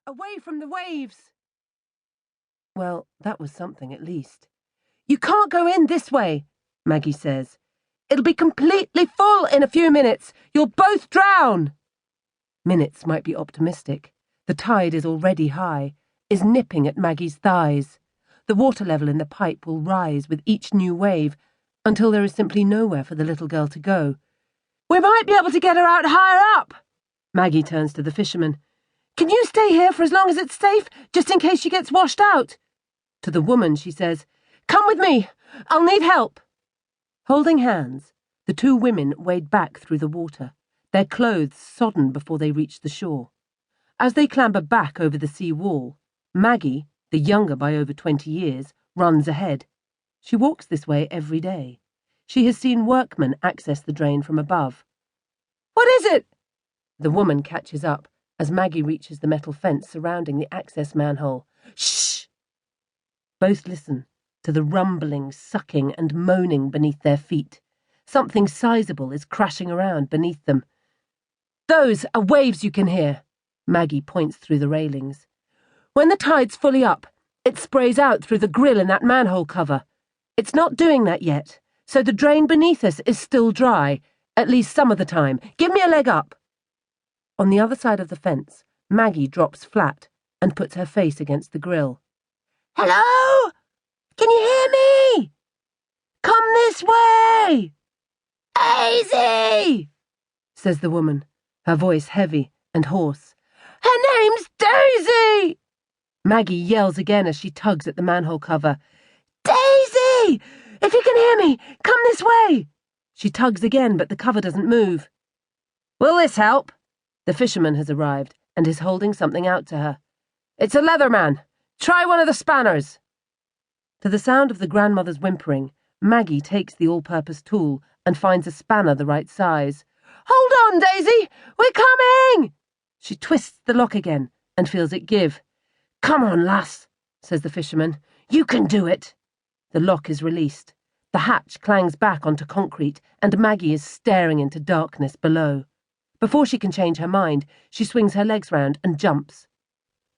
Away from the waves. Well, that was something at least. You can't go in this way, Maggie says. It'll be completely full in a few minutes. You'll both drown. Minutes might be optimistic. The tide is already high, is nipping at Maggie's thighs. The water level in the pipe will rise with each new wave until there is simply nowhere for the little girl to go. We might be able to get her out higher up. Maggie turns to the fisherman. Can you stay here for as long as it's safe, just in case she gets washed out? To the woman, she says, Come with me. I'll need help. Holding hands, the two women wade back through the water, their clothes sodden before they reach the shore. As they clamber back over the sea wall, Maggie, the younger by over 20 years, runs ahead. She walks this way every day. She has seen workmen access the drain from above. What is it? The woman catches up as Maggie reaches the metal fence surrounding the access manhole. Shh! Both listen to the rumbling, sucking and moaning beneath their feet. Something sizable is crashing around beneath them. Those are waves you can hear. Maggie points through the railings. When the tide's fully up, it sprays out through the grill in that manhole cover. It's not doing that yet, so the drain beneath us is still dry, at least some of the time. Give me a leg up. On the other side of the fence, Maggie drops flat and puts her face against the grill. Hello? Can you hear me? Come this way! Daisy! Says the woman, her voice heavy and hoarse. Her name's Daisy! Maggie yells again as she tugs at the manhole cover. Daisy! If you can hear me, come this way! She tugs again, but the cover doesn't move. Will this help? The fisherman has arrived and is holding something out to her. It's a leather man. Try one of the spanners. To the sound of the grandmother's whimpering, Maggie takes the all-purpose tool and finds a spanner the right size. Hold on, Daisy! We're coming! She twists the lock again and feels it give. Come on, lass, says the fisherman. You can do it. The lock is released. The hatch clangs back onto concrete and Maggie is staring into darkness below. Before she can change her mind, she swings her legs round and jumps.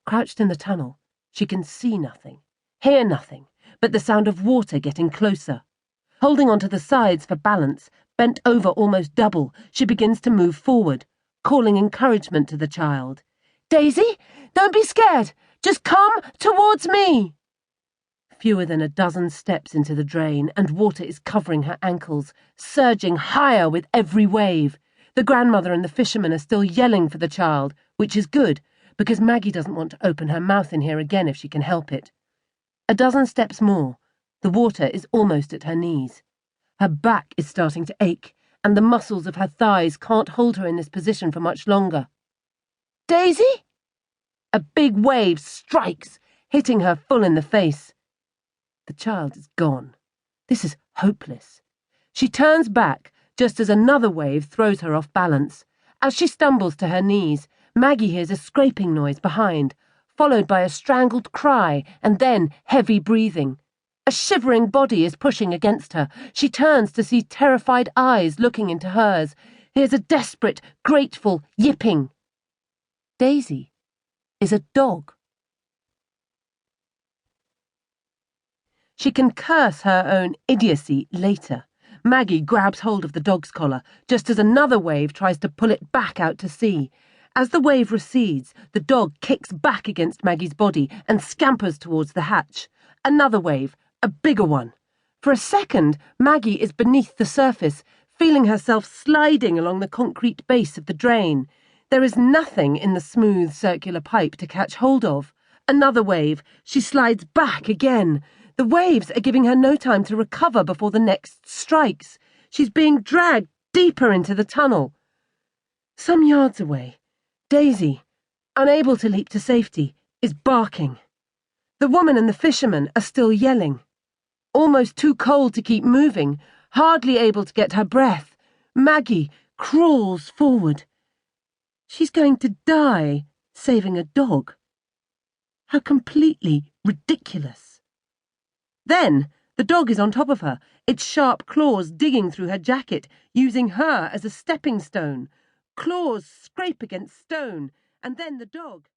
Crouched in the tunnel, she can see nothing, hear nothing, but the sound of water getting closer. Holding onto the sides for balance, bent over almost double, she begins to move forward, calling encouragement to the child. Daisy, don't be scared. Just come towards me. Fewer than a dozen steps into the drain, and water is covering her ankles, surging higher with every wave. The grandmother and the fisherman are still yelling for the child, which is good, because Maggie doesn't want to open her mouth in here again if she can help it. A dozen steps more. The water is almost at her knees. Her back is starting to ache, and the muscles of her thighs can't hold her in this position for much longer. Daisy? A big wave strikes, hitting her full in the face. The child is gone. This is hopeless. She turns back, just as another wave throws her off balance. As she stumbles to her knees, Maggie hears a scraping noise behind, followed by a strangled cry and then heavy breathing. A shivering body is pushing against her. She turns to see terrified eyes looking into hers, hears a desperate, grateful yipping. Daisy is a dog. She can curse her own idiocy later. Maggie grabs hold of the dog's collar, just as another wave tries to pull it back out to sea. As the wave recedes, the dog kicks back against Maggie's body and scampers towards the hatch. Another wave, a bigger one. For a second, Maggie is beneath the surface, feeling herself sliding along the concrete base of the drain. There is nothing in the smooth circular pipe to catch hold of. Another wave, she slides back again. The waves are giving her no time to recover before the next strikes. She's being dragged deeper into the tunnel. Some yards away, Daisy, unable to leap to safety, is barking. The woman and the fisherman are still yelling. Almost too cold to keep moving, hardly able to get her breath, Maggie crawls forward. She's going to die saving a dog. How completely ridiculous. Then, the dog is on top of her, its sharp claws digging through her jacket, using her as a stepping stone. Claws scrape against stone, and then the dog...